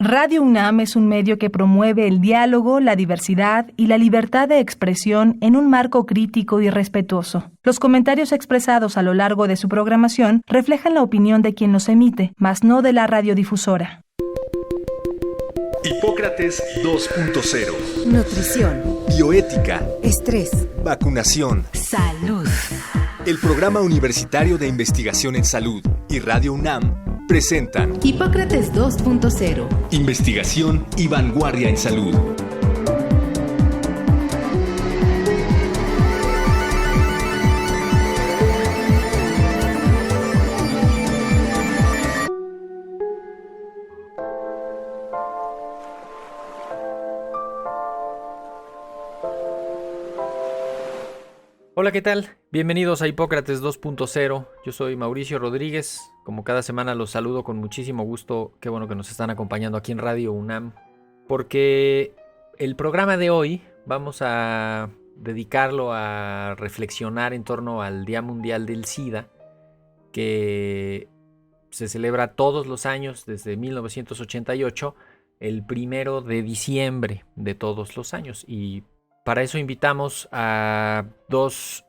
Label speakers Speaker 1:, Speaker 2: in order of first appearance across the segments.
Speaker 1: Radio UNAM es un medio que promueve el diálogo, la diversidad y la libertad de expresión en un marco crítico y respetuoso. Los comentarios expresados a lo largo de su programación reflejan la opinión de quien los emite, mas no de la radiodifusora.
Speaker 2: Hipócrates 2.0.
Speaker 3: Nutrición.
Speaker 2: Bioética.
Speaker 3: Estrés.
Speaker 2: Vacunación.
Speaker 3: Salud.
Speaker 2: El Programa Universitario de Investigación en Salud y Radio UNAM presentan
Speaker 3: Hipócrates 2.0.
Speaker 2: Investigación y vanguardia en salud.
Speaker 4: Hola, ¿qué tal? Bienvenidos a Hipócrates 2.0. Yo soy Mauricio Rodríguez. Como cada semana los saludo con muchísimo gusto. Qué bueno que nos están acompañando aquí en Radio UNAM. Porque el programa de hoy vamos a dedicarlo a reflexionar en torno al Día Mundial del SIDA, que se celebra todos los años desde 1988, el 1 de diciembre de todos los años. Y para eso invitamos a dos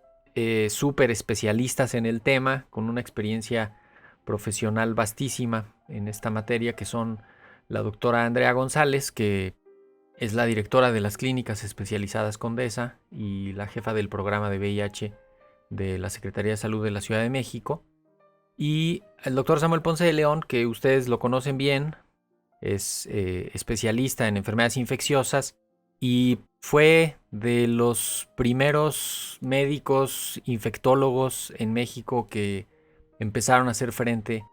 Speaker 4: súper especialistas en el tema, con una experiencia profesional vastísima en esta materia, que son la doctora Andrea González, que es la directora de las clínicas especializadas Condesa y la jefa del programa de VIH de la Secretaría de Salud de la Ciudad de México, y el doctor Samuel Ponce de León, que ustedes lo conocen bien, es especialista en enfermedades infecciosas y fue de los primeros médicos infectólogos en México que empezaron a hacer frente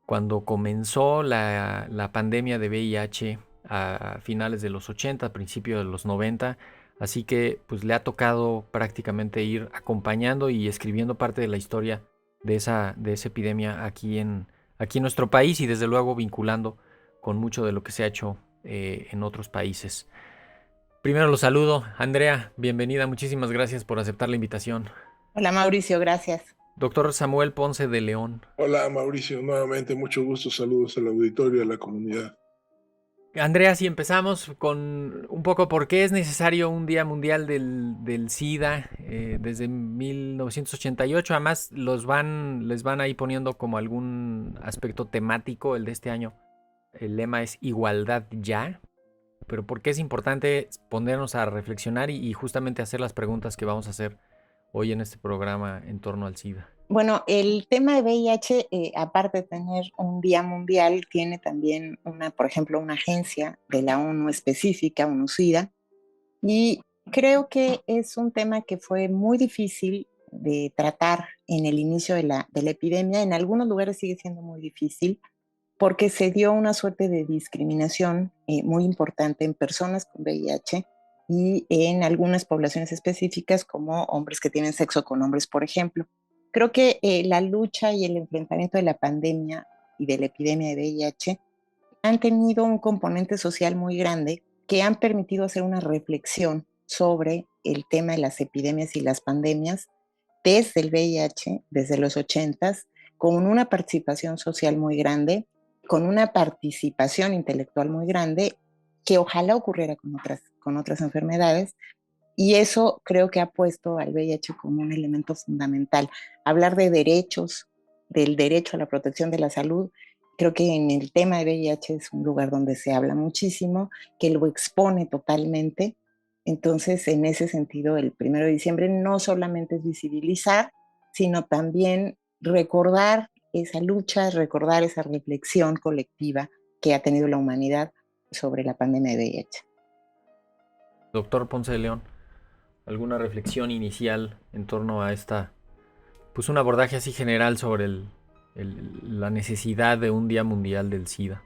Speaker 4: cuando comenzó la pandemia de VIH a finales de los 80, principios de los 90. Así que pues le ha tocado prácticamente ir acompañando y escribiendo parte de la historia de esa epidemia aquí en nuestro país, y desde luego vinculando con mucho de lo que se ha hecho en otros países. Primero los saludo. Andrea, bienvenida. Muchísimas gracias por aceptar la invitación.
Speaker 5: Hola Mauricio, gracias.
Speaker 4: Doctor Samuel Ponce de León.
Speaker 6: Hola Mauricio, nuevamente mucho gusto, saludos al auditorio y a la comunidad.
Speaker 4: Andrea, si empezamos con un poco por qué es necesario un Día Mundial del SIDA desde 1988. Además les van ahí poniendo como algún aspecto temático. El de este año, el lema es Igualdad Ya. Pero ¿por qué es importante ponernos a reflexionar y justamente hacer las preguntas que vamos a hacer hoy en este programa en torno al SIDA?
Speaker 5: Bueno, el tema de VIH, aparte de tener un día mundial, tiene también por ejemplo, una agencia de la ONU específica, ONU-SIDA, y creo que es un tema que fue muy difícil de tratar en el inicio de la epidemia. En algunos lugares sigue siendo muy difícil, porque se dio una suerte de discriminación muy importante en personas con VIH y en algunas poblaciones específicas, como hombres que tienen sexo con hombres, por ejemplo. Creo que la lucha y el enfrentamiento de la pandemia y de la epidemia de VIH han tenido un componente social muy grande que han permitido hacer una reflexión sobre el tema de las epidemias y las pandemias desde el VIH, desde los 80s, con una participación social muy grande, con una participación intelectual muy grande, que ojalá ocurriera con otras enfermedades, y eso creo que ha puesto al VIH como un elemento fundamental. Hablar de derechos, del derecho a la protección de la salud, creo que en el tema de VIH es un lugar donde se habla muchísimo, que lo expone totalmente. Entonces, en ese sentido, el 1 de diciembre no solamente es visibilizar, sino también recordar esa lucha, recordar esa reflexión colectiva que ha tenido la humanidad sobre la pandemia de VIH.
Speaker 4: Doctor Ponce de León, ¿alguna reflexión inicial en torno a pues un abordaje así general sobre la necesidad de un Día Mundial del SIDA?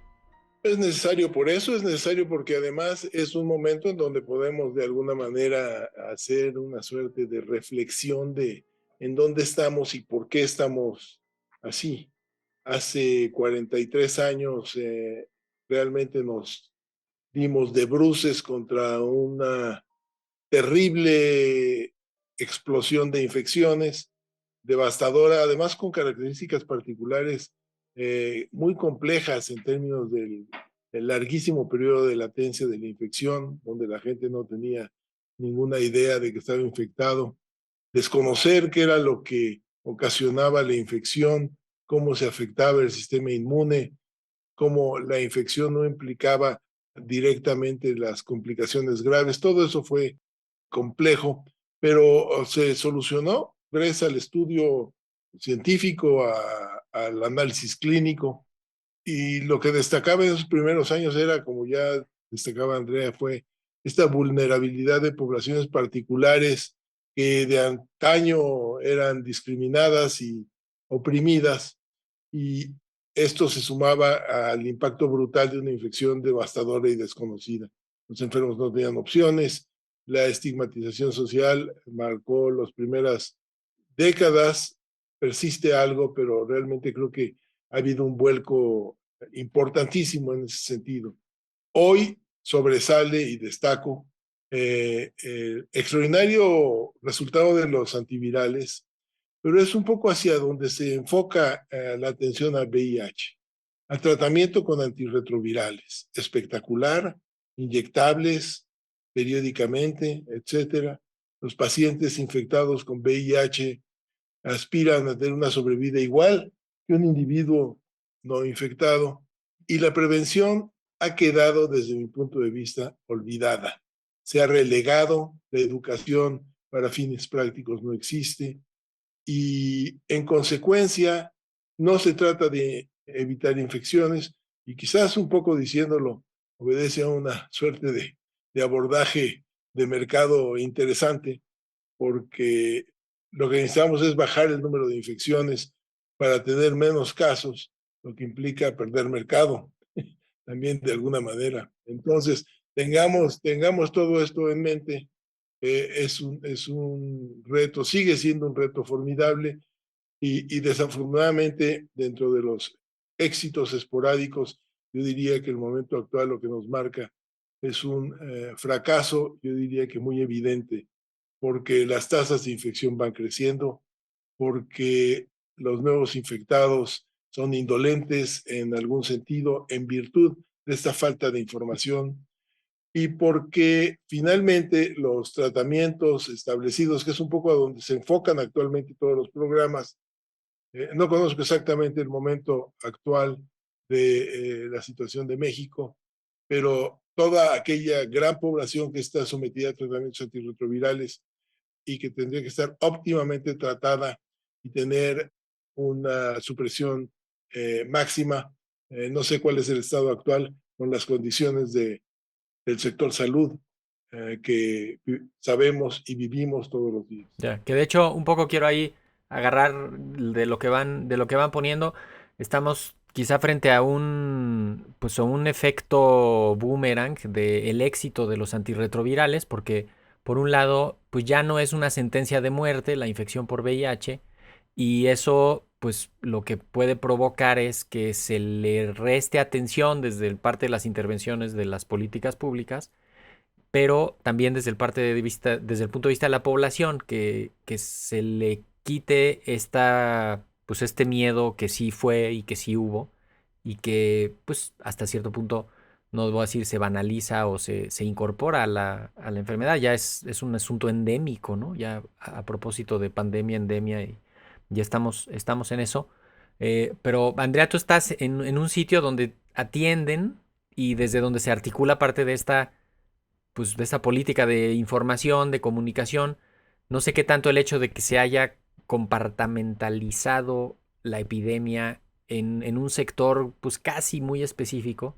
Speaker 6: Es necesario por eso, es necesario porque además es un momento en donde podemos de alguna manera hacer una suerte de reflexión de en dónde estamos y por qué estamos así. Hace 43 años realmente nos dimos de bruces contra una terrible explosión de infecciones, devastadora, además con características particulares muy complejas en términos del el larguísimo periodo de latencia de la infección, donde la gente no tenía ninguna idea de que estaba infectado, desconocer qué era lo que ocasionaba la infección, cómo se afectaba el sistema inmune, cómo la infección no implicaba directamente las complicaciones graves. Todo eso fue complejo, pero se solucionó gracias al estudio científico, al análisis clínico. Y lo que destacaba en esos primeros años era, como ya destacaba Andrea, fue esta vulnerabilidad de poblaciones particulares que de antaño eran discriminadas y oprimidas, y esto se sumaba al impacto brutal de una infección devastadora y desconocida. Los enfermos no tenían opciones, la estigmatización social marcó las primeras décadas, persiste algo, pero realmente creo que ha habido un vuelco importantísimo en ese sentido. Hoy sobresale y destaco el extraordinario resultado de los antivirales, pero es un poco hacia donde se enfoca la atención al VIH, al tratamiento con antirretrovirales, espectacular, inyectables periódicamente, etcétera. Los pacientes infectados con VIH aspiran a tener una sobrevida igual que un individuo no infectado, y la prevención ha quedado, desde mi punto de vista, olvidada. Se ha relegado, la educación para fines prácticos no existe, y en consecuencia no se trata de evitar infecciones, y quizás un poco diciéndolo obedece a una suerte de abordaje de mercado interesante, porque lo que necesitamos es bajar el número de infecciones para tener menos casos, lo que implica perder mercado también de alguna manera. Entonces, tengamos todo esto en mente. Es un reto, sigue siendo un reto formidable, y desafortunadamente dentro de los éxitos esporádicos, yo diría que el momento actual lo que nos marca es un fracaso, yo diría que muy evidente, porque las tasas de infección van creciendo, porque los nuevos infectados son indolentes en algún sentido en virtud de esta falta de información, y porque finalmente los tratamientos establecidos, que es un poco a donde se enfocan actualmente todos los programas, no conozco exactamente el momento actual de la situación de México, pero toda aquella gran población que está sometida a tratamientos antirretrovirales y que tendría que estar óptimamente tratada y tener una supresión máxima. No sé cuál es el estado actual con las condiciones del sector salud que sabemos y vivimos todos los días.
Speaker 4: Ya, que de hecho un poco quiero ahí agarrar de lo que van poniendo. Estamos quizá frente a pues a un efecto boomerang del éxito de los antirretrovirales, porque por un lado, pues ya no es una sentencia de muerte la infección por VIH, y eso pues lo que puede provocar es que se le reste atención desde parte de las intervenciones de las políticas públicas, pero también desde el punto de vista de la población, que se le quite pues este miedo que sí fue y que sí hubo, y que pues hasta cierto punto, no voy a decir se banaliza o se incorpora a la enfermedad. Ya es un asunto endémico, ¿no? Ya a propósito de pandemia, endemia, y ya estamos en eso. Pero Andrea, tú estás en un sitio donde atienden y desde donde se articula parte pues de esta política de información, de comunicación. No sé qué tanto el hecho de que se haya compartamentalizado la epidemia en un sector pues casi muy específico,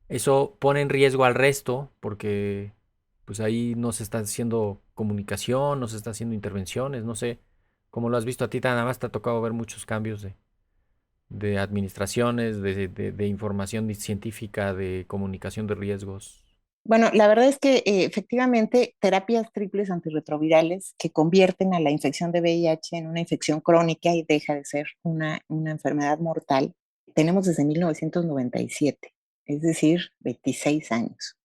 Speaker 4: eso pone en riesgo al resto, porque pues ahí no se está haciendo comunicación, no se está haciendo intervenciones, no sé cómo lo has visto a ti. Nada más te ha tocado ver muchos cambios de administraciones, de información científica, de comunicación de riesgos.
Speaker 5: Bueno, la verdad es que efectivamente terapias triples antirretrovirales que convierten a la infección de VIH en una infección crónica y deja de ser una enfermedad mortal, tenemos desde 1997, es decir, 26 años.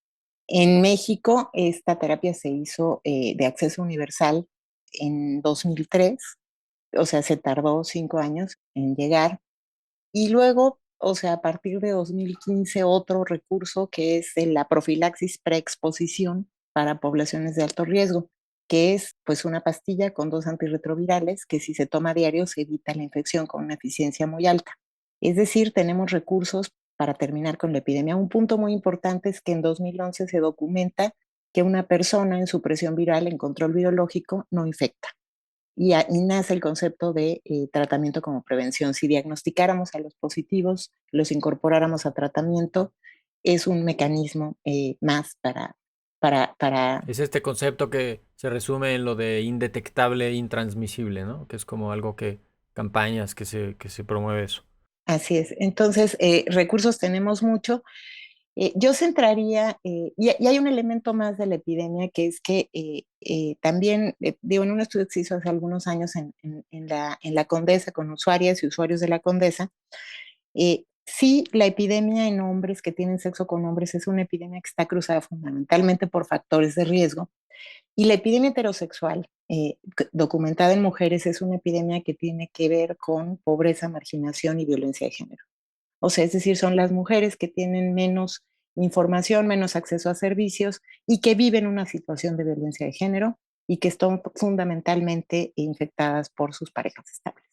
Speaker 5: En México, esta terapia se hizo de acceso universal en 2003, o sea, se tardó 5 años en llegar. Y luego, o sea, a partir de 2015, otro recurso que es la profilaxis preexposición para poblaciones de alto riesgo, que es pues una pastilla con 2 antirretrovirales que si se toma a diario se evita la infección con una eficiencia muy alta. Es decir, tenemos recursos para terminar con la epidemia. Un punto muy importante es que en 2011 se documenta que una persona en su presión viral en control virológico no infecta. Y nace el concepto de tratamiento como prevención. Si diagnosticáramos a los positivos, los incorporáramos a tratamiento, es un mecanismo más para...
Speaker 4: Es este concepto que se resume en lo de indetectable e intransmisible, ¿no? Que es como algo campañas que se promueve eso.
Speaker 5: Así es. Entonces, recursos tenemos mucho. Yo centraría, y hay un elemento más de la epidemia, que es que también, digo, en un estudio que se hizo hace algunos años en la Condesa, con usuarias y usuarios de la Condesa, sí, la epidemia en hombres que tienen sexo con hombres es una epidemia que está cruzada fundamentalmente por factores de riesgo. Y la epidemia heterosexual, documentada en mujeres, es una epidemia que tiene que ver con pobreza, marginación y violencia de género. O sea, es decir, son las mujeres que tienen menos información, menos acceso a servicios y que viven una situación de violencia de género y que están fundamentalmente infectadas por sus parejas estables.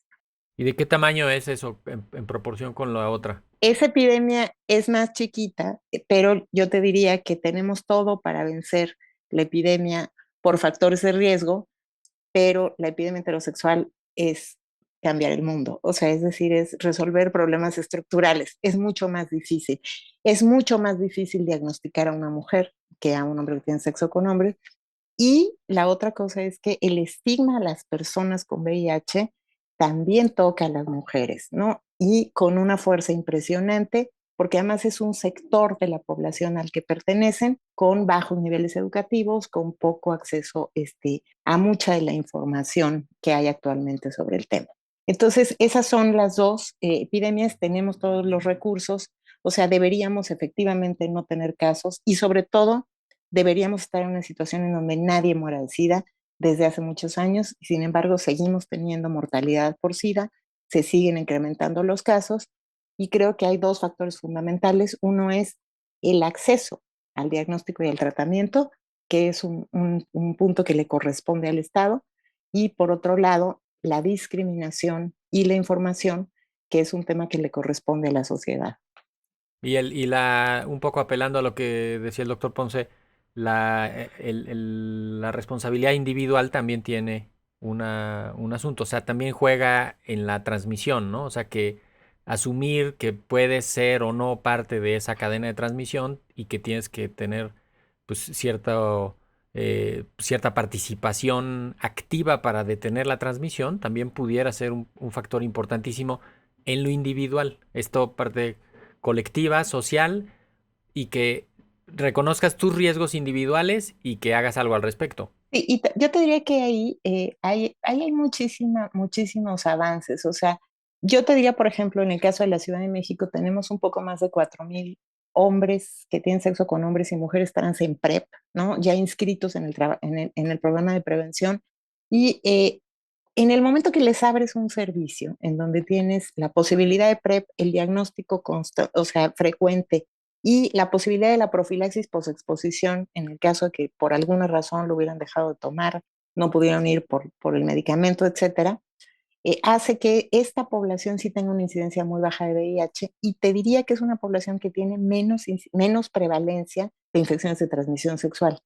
Speaker 4: ¿Y de qué tamaño es eso en proporción con la otra?
Speaker 5: Esa epidemia es más chiquita, pero yo te diría que tenemos todo para vencer la epidemia por factores de riesgo, pero la epidemia heterosexual es cambiar el mundo, o sea, es decir, es resolver problemas estructurales, es mucho más difícil. Es mucho más difícil diagnosticar a una mujer que a un hombre que tiene sexo con hombre. Y la otra cosa es que el estigma a las personas con VIH también toca a las mujeres, ¿no? Y con una fuerza impresionante, porque además es un sector de la población al que pertenecen, con bajos niveles educativos, con poco acceso a mucha de la información que hay actualmente sobre el tema. Entonces, esas son las dos epidemias, tenemos todos los recursos, o sea, deberíamos efectivamente no tener casos y sobre todo deberíamos estar en una situación en donde nadie muera de SIDA desde hace muchos años, y sin embargo seguimos teniendo mortalidad por SIDA, se siguen incrementando los casos y creo que hay dos factores fundamentales. Uno es el acceso al diagnóstico y al tratamiento, que es un punto que le corresponde al Estado, y por otro lado, la discriminación y la información, que es un tema que le corresponde a la sociedad.
Speaker 4: Un poco apelando a lo que decía el doctor Ponce, la responsabilidad individual también tiene un asunto, o sea, también juega en la transmisión, ¿no? O sea, que asumir que puedes ser o no parte de esa cadena de transmisión y que tienes que tener pues cierta participación activa para detener la transmisión, también pudiera ser un factor importantísimo en lo individual. Esto parte colectiva, social, y que reconozcas tus riesgos individuales y que hagas algo al respecto.
Speaker 5: Yo te diría que ahí hay muchísimos avances. O sea, yo te diría, por ejemplo, en el caso de la Ciudad de México, tenemos un poco más de 4,000 hombres que tienen sexo con hombres y mujeres trans en PrEP, ¿no? Ya inscritos en el programa de prevención. Y en el momento que les abres un servicio en donde tienes la posibilidad de PrEP, el diagnóstico o sea, frecuente y la posibilidad de la profilaxis posexposición, en el caso de que por alguna razón lo hubieran dejado de tomar, no pudieron ir por el medicamento, etcétera, hace que esta población sí tenga una incidencia muy baja de VIH y te diría que es una población que tiene menos prevalencia de infecciones de transmisión sexual.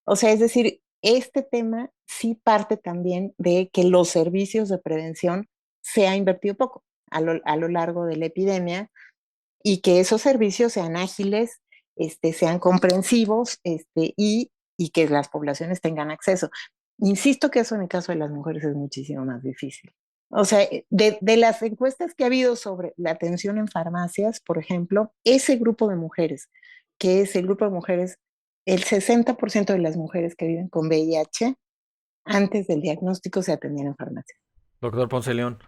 Speaker 5: O sea, es decir, este tema sí parte también de que los servicios de prevención se ha invertido poco a lo largo de la epidemia y que esos servicios sean ágiles, sean comprensivos y que las poblaciones tengan acceso. Insisto que eso en el caso de las mujeres es muchísimo más difícil. O sea, de las encuestas que ha habido sobre la atención en farmacias, por ejemplo, ese grupo de mujeres, que es el grupo de mujeres, el 60% de las mujeres que viven con VIH, antes del diagnóstico se atendían en farmacias.
Speaker 4: Doctor Ponce León.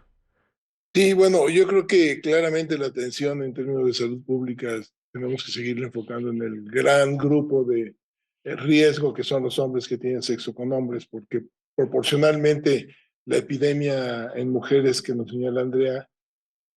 Speaker 6: Sí, bueno, yo creo que claramente la atención en términos de salud pública tenemos que seguir enfocando en el gran grupo de riesgo que son los hombres que tienen sexo con hombres, porque proporcionalmente la epidemia en mujeres que nos señala Andrea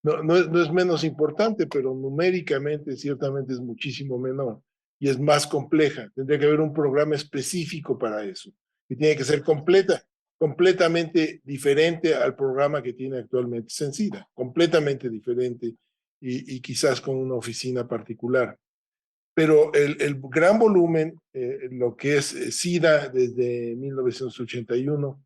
Speaker 6: no es menos importante, pero numéricamente ciertamente es muchísimo menor y es más compleja. Tendría que haber un programa específico para eso y tiene que ser completamente diferente al programa que tiene actualmente Censida, completamente diferente y quizás con una oficina particular. Pero el gran volumen, lo que es SIDA desde 1981,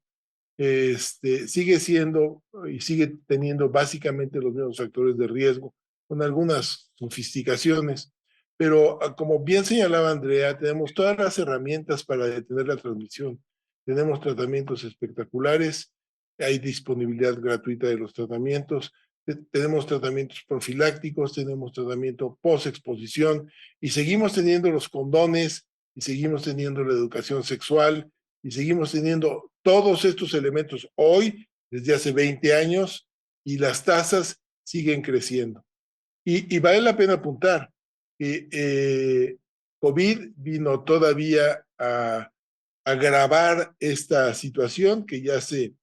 Speaker 6: sigue siendo y sigue teniendo básicamente los mismos factores de riesgo, con algunas sofisticaciones, pero como bien señalaba Andrea, tenemos todas las herramientas para detener la transmisión. Tenemos tratamientos espectaculares, hay disponibilidad gratuita de los tratamientos, tenemos tratamientos profilácticos, tenemos tratamiento post-exposición y seguimos teniendo los condones y seguimos teniendo la educación sexual y seguimos teniendo todos estos elementos hoy, desde hace 20 años, y las tasas siguen creciendo. Y vale la pena apuntar que COVID vino todavía a agravar esta situación que ya se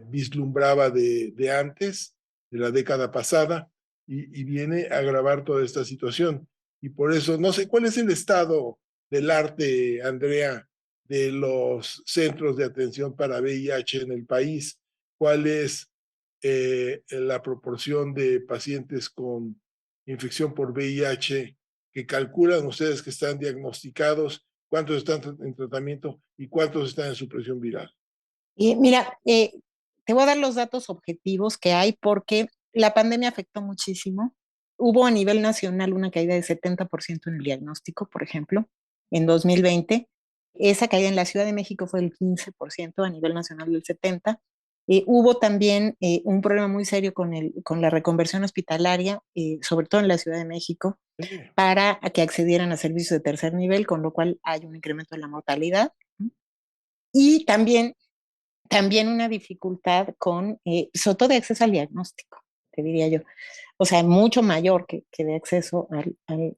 Speaker 6: vislumbraba de antes, de la década pasada, y viene a agravar toda esta situación. Y por eso, no sé, ¿cuál es el estado del arte, Andrea, de los centros de atención para VIH en el país? ¿Cuál es la proporción de pacientes con infección por VIH que calculan ustedes que están diagnosticados, cuántos están en tratamiento y cuántos están en supresión viral?
Speaker 5: Mira, te voy a dar los datos objetivos que hay porque la pandemia afectó muchísimo. Hubo a nivel nacional una caída de 70% en el diagnóstico, por ejemplo, en 2020. Esa caída en la Ciudad de México fue del 15%, a nivel nacional del 70%. Hubo también un problema muy serio con la reconversión hospitalaria, sobre todo en la Ciudad de México, para que accedieran a servicios de tercer nivel, con lo cual hay un incremento en la mortalidad. Y también una dificultad con, sobre todo de acceso al diagnóstico, te diría yo. O sea, mucho mayor que de acceso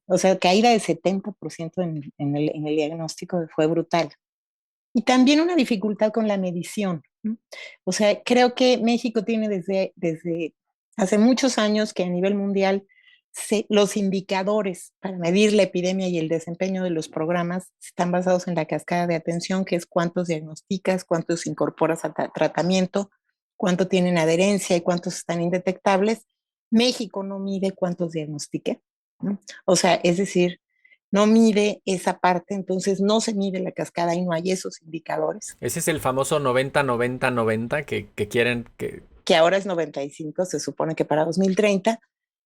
Speaker 5: o sea, caída de 70% en el diagnóstico fue brutal. Y también una dificultad con la medición, ¿no? O sea, creo que México tiene desde hace muchos años que a nivel mundial los indicadores para medir la epidemia y el desempeño de los programas están basados en la cascada de atención, que es cuántos diagnosticas, cuántos incorporas al tratamiento, cuánto tienen adherencia y cuántos están indetectables. México no mide cuántos diagnostique, ¿no? O sea, es decir, no mide esa parte, entonces no se mide la cascada y no hay esos indicadores.
Speaker 4: Ese es el famoso 90-90-90 que quieren
Speaker 5: que ahora es 95, se supone que para 2030,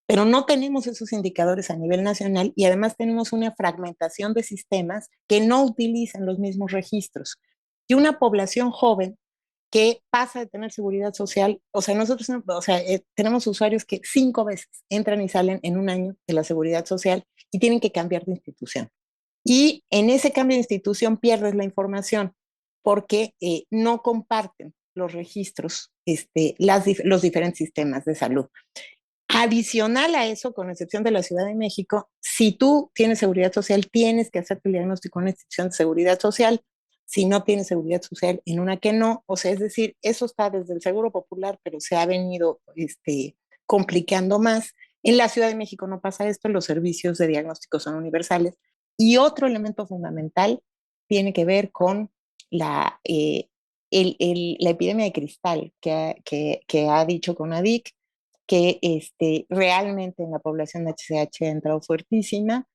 Speaker 5: pero no tenemos esos indicadores a nivel nacional y además tenemos una fragmentación de sistemas que no utilizan los mismos registros. Y una población joven que pasa de tener seguridad social, o sea, nosotros, o sea, tenemos usuarios que 5 veces entran y salen en un año de la seguridad social y tienen que cambiar de institución. Y en ese cambio de institución pierdes la información porque no comparten los registros, los diferentes sistemas de salud. Adicional a eso, con excepción de la Ciudad de México, si tú tienes seguridad social, tienes que hacerte el diagnóstico en una institución de seguridad social. Si no tienes seguridad social, en una que no. O sea, es decir, eso está desde el Seguro Popular, pero se ha venido complicando más. En la Ciudad de México no pasa esto, los servicios de diagnóstico son universales. Y otro elemento fundamental tiene que ver con la epidemia de cristal que ha dicho CONADIC, que realmente en la población de HCH ha entrado fuertísima.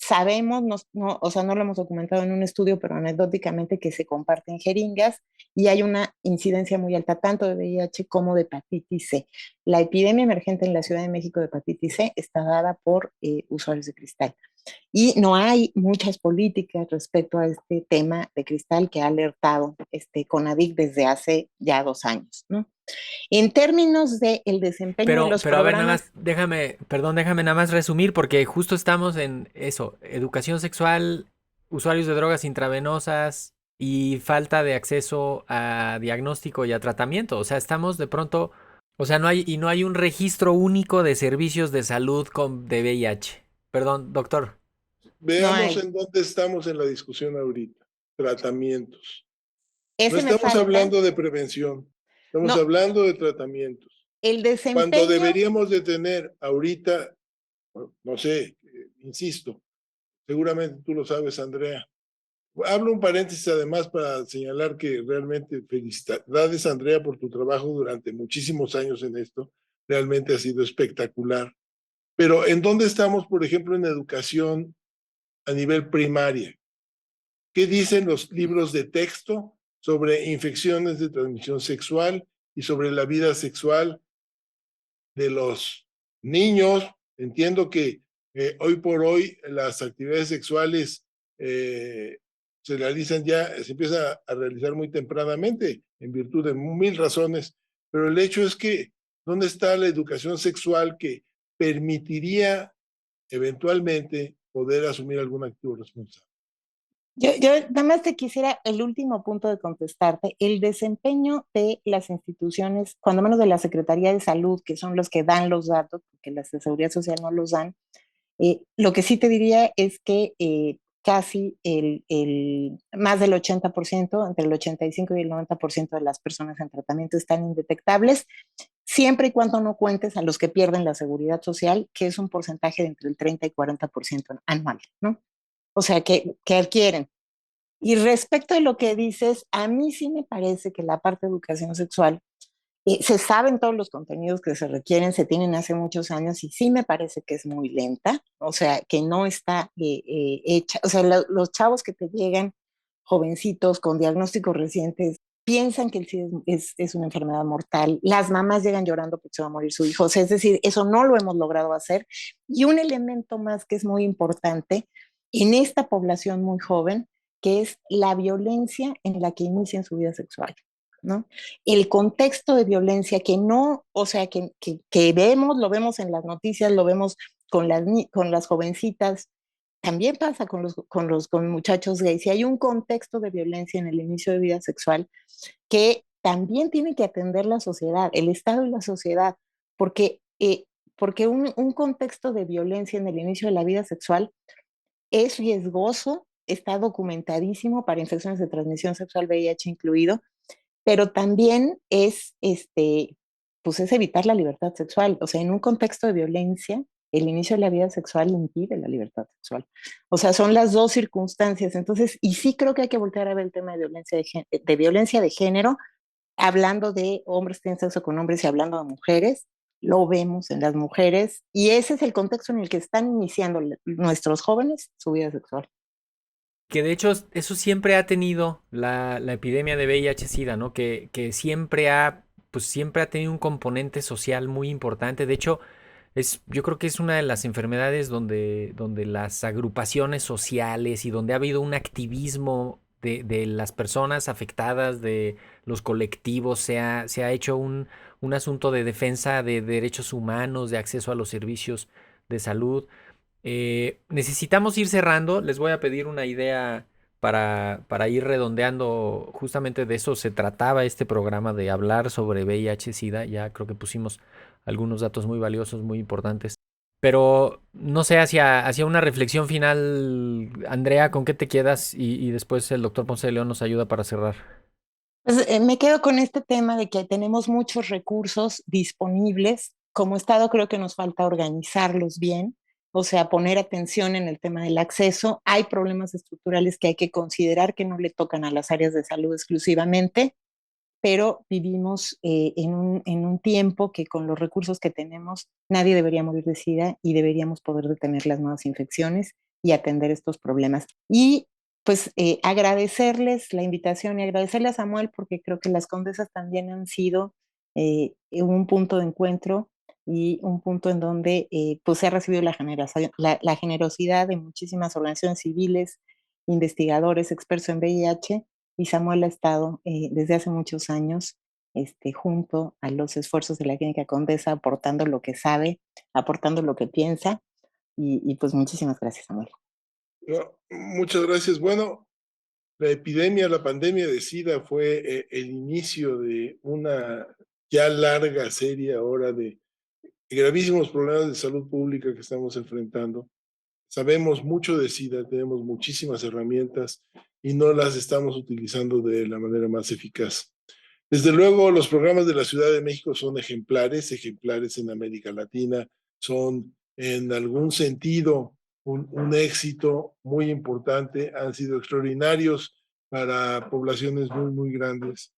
Speaker 5: Sabemos, o sea, no lo hemos documentado en un estudio, pero anecdóticamente que se comparten jeringas y hay una incidencia muy alta tanto de VIH como de hepatitis C. La epidemia emergente en la Ciudad de México de hepatitis C está dada por usuarios de cristal. Y no hay muchas políticas respecto a este tema de cristal que ha alertado CONADIC desde hace ya 2 años, ¿no? En términos del desempeño de los
Speaker 4: pero
Speaker 5: programas...
Speaker 4: a ver, nada más, déjame nada más resumir, porque justo estamos en eso, educación sexual, usuarios de drogas intravenosas y falta de acceso a diagnóstico y a tratamiento. O sea, estamos de pronto, o sea, no hay un registro único de servicios de salud de VIH. Perdón, doctor.
Speaker 6: Veamos en dónde estamos en la discusión ahorita. Tratamientos. No estamos hablando de prevención, estamos hablando de tratamientos.
Speaker 5: el
Speaker 6: Cuando
Speaker 5: desempeño,
Speaker 6: deberíamos de tener ahorita, no sé, insisto, seguramente tú lo sabes, Andrea. Hablo un paréntesis además para señalar que realmente felicidades, Andrea, por tu trabajo durante muchísimos años en esto. Realmente ha sido espectacular. Pero ¿en dónde estamos, por ejemplo, en educación a nivel primaria? ¿Qué dicen los libros de texto sobre infecciones de transmisión sexual y sobre la vida sexual de los niños? Entiendo que hoy por hoy las actividades sexuales se realizan ya, se empieza a realizar muy tempranamente en virtud de mil razones, pero el hecho es que ¿dónde está la educación sexual que permitiría eventualmente poder asumir algún activo responsable?
Speaker 5: yo nada más te quisiera el último punto de contestarte, el desempeño de las instituciones, cuando menos de la Secretaría de Salud, que son los que dan los datos, porque las de Seguridad Social no los dan. Lo que sí te diría es que casi más del 80%, entre el 85 y el 90% de las personas en tratamiento están indetectables, siempre y cuando no cuentes a los que pierden la seguridad social, que es un porcentaje de entre el 30 y 40% anual, ¿no? O sea, que adquieren. Y respecto a lo que dices, a mí sí me parece que la parte de educación sexual se saben todos los contenidos que se requieren, se tienen hace muchos años y sí me parece que es muy lenta, o sea, que no está hecha, o sea, los chavos que te llegan jovencitos con diagnósticos recientes piensan que el SIDA es una enfermedad mortal, las mamás llegan llorando porque se va a morir su hijo, o sea, es decir, eso no lo hemos logrado hacer. Y un elemento más que es muy importante en esta población muy joven, que es la violencia en la que inician su vida sexual, ¿no? El contexto de violencia que no, o sea, que vemos, lo vemos en las noticias, lo vemos con las jovencitas, también pasa con muchachos gays. Y hay un contexto de violencia en el inicio de vida sexual que también tiene que atender la sociedad, el Estado y la sociedad, porque, porque un contexto de violencia en el inicio de la vida sexual es riesgoso, está documentadísimo para infecciones de transmisión sexual, VIH incluido, pero también pues es evitar la libertad sexual. O sea, en un contexto de violencia, el inicio de la vida sexual impide la libertad sexual. O sea, son las dos circunstancias. Entonces, y sí creo que hay que voltear a ver el tema de violencia de género, hablando de hombres que tienen sexo con hombres y hablando de mujeres, lo vemos en las mujeres, y ese es el contexto en el que están iniciando nuestros jóvenes su vida sexual.
Speaker 4: Que de hecho eso siempre ha tenido la epidemia de VIH-Sida, ¿no? Que siempre ha tenido un componente social muy importante. De hecho, yo creo que es una de las enfermedades donde las agrupaciones sociales y donde ha habido un activismo de las personas afectadas, de los colectivos, se ha hecho un asunto de defensa de derechos humanos, de acceso a los servicios de salud. Necesitamos ir cerrando. Les voy a pedir una idea para ir redondeando. Justamente de eso se trataba este programa, de hablar sobre VIH-Sida. Ya creo que pusimos algunos datos muy valiosos, muy importantes. Pero no sé, hacia una reflexión final, Andrea, ¿con qué te quedas? Y después el doctor Ponce de León nos ayuda para cerrar.
Speaker 5: Pues, me quedo con este tema de que tenemos muchos recursos disponibles. Como Estado creo que nos falta organizarlos bien, o sea, poner atención en el tema del acceso. Hay problemas estructurales que hay que considerar que no le tocan a las áreas de salud exclusivamente, pero vivimos en un tiempo que con los recursos que tenemos nadie debería morir de SIDA y deberíamos poder detener las nuevas infecciones y atender estos problemas. Y pues agradecerles la invitación y agradecerle a Samuel porque creo que las condesas también han sido un punto de encuentro y un punto en donde pues se ha recibido la generosidad de muchísimas organizaciones civiles, investigadores, expertos en VIH, y Samuel ha estado desde hace muchos años junto a los esfuerzos de la Clínica Condesa, aportando lo que sabe, aportando lo que piensa, y pues muchísimas gracias, Samuel.
Speaker 6: No, muchas gracias. Bueno, la pandemia de SIDA fue el inicio de una ya larga serie ahora de gravísimos problemas de salud pública que estamos enfrentando. Sabemos mucho de SIDA, tenemos muchísimas herramientas y no las estamos utilizando de la manera más eficaz. Desde luego, los programas de la Ciudad de México son ejemplares en América Latina, son en algún sentido un éxito muy importante, han sido extraordinarios para poblaciones muy, muy grandes.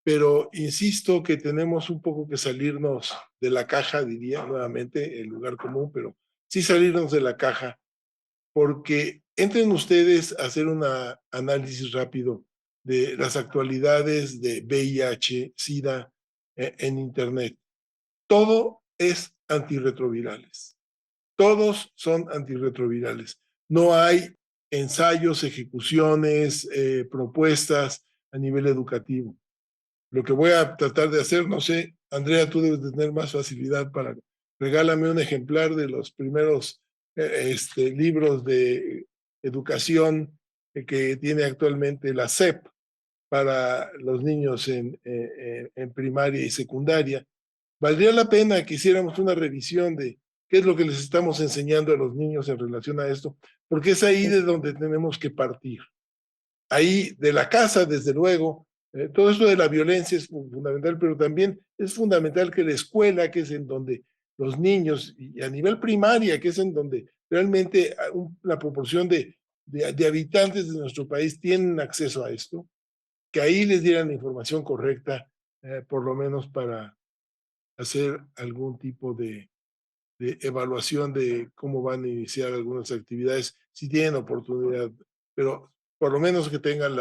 Speaker 6: Pero insisto que tenemos un poco que salirnos de la caja, diría nuevamente, el lugar común, pero sí salirnos de la caja, porque entren ustedes a hacer un análisis rápido de las actualidades de VIH, SIDA en Internet. Todo es antirretrovirales. Todos son antirretrovirales. No hay ensayos, ejecuciones, propuestas a nivel educativo. Lo que voy a tratar de hacer, no sé, Andrea, tú debes de tener más facilidad para... Regálame un ejemplar de los primeros libros de educación que tiene actualmente la SEP para los niños en primaria y secundaria. Valdría la pena que hiciéramos una revisión de qué es lo que les estamos enseñando a los niños en relación a esto, porque es ahí de donde tenemos que partir. Ahí de la casa, desde luego, todo esto de la violencia es fundamental, pero también es fundamental que la escuela, que es en donde los niños, y a nivel primaria, que es en donde realmente la proporción de habitantes de nuestro país tienen acceso a esto, que ahí les dieran la información correcta, por lo menos para hacer algún tipo de evaluación de cómo van a iniciar algunas actividades, si tienen oportunidad, pero por lo menos que tengan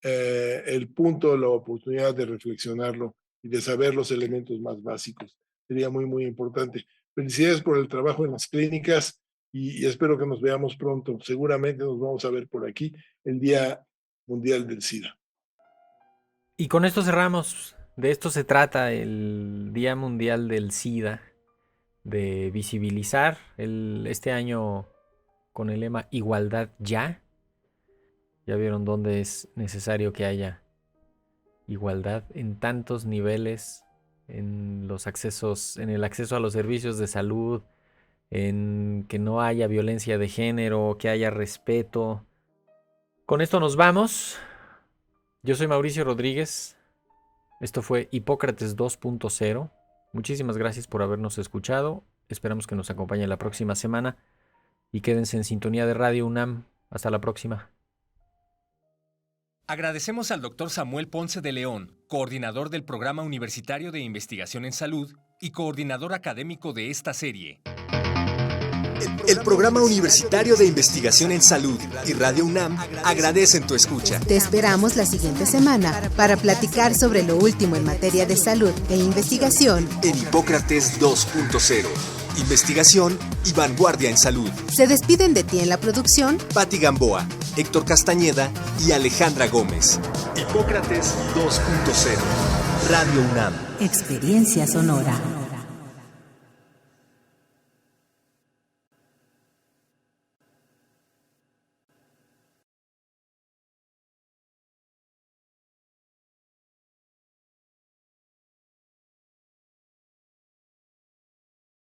Speaker 6: el punto, la oportunidad de reflexionarlo y de saber los elementos más básicos. Sería muy, muy importante. Felicidades por el trabajo en las clínicas y espero que nos veamos pronto. Seguramente nos vamos a ver por aquí el Día Mundial del SIDA.
Speaker 4: Y con esto cerramos. De esto se trata el Día Mundial del SIDA, de visibilizar este año con el lema Igualdad Ya. Ya vieron dónde es necesario que haya igualdad en tantos niveles, en los accesos, en el acceso a los servicios de salud, en que no haya violencia de género, que haya respeto. Con esto nos vamos. Yo soy Mauricio Rodríguez. Esto fue Hipócrates 2.0. Muchísimas gracias por habernos escuchado. Esperamos que nos acompañen la próxima semana y quédense en sintonía de Radio UNAM. Hasta la próxima.
Speaker 2: Agradecemos al Dr. Samuel Ponce de León, coordinador del Programa Universitario de Investigación en Salud y coordinador académico de esta serie. El Programa Universitario de Investigación en Salud y Radio UNAM agradecen tu escucha.
Speaker 3: Te esperamos la siguiente semana para platicar sobre lo último en materia de salud e investigación
Speaker 2: En Hipócrates 2.0. Investigación y vanguardia en salud.
Speaker 3: Se despiden de ti en la producción
Speaker 2: Patti Gamboa, Héctor Castañeda y Alejandra Gómez. Hipócrates 2.0. Radio UNAM.
Speaker 3: Experiencia Sonora.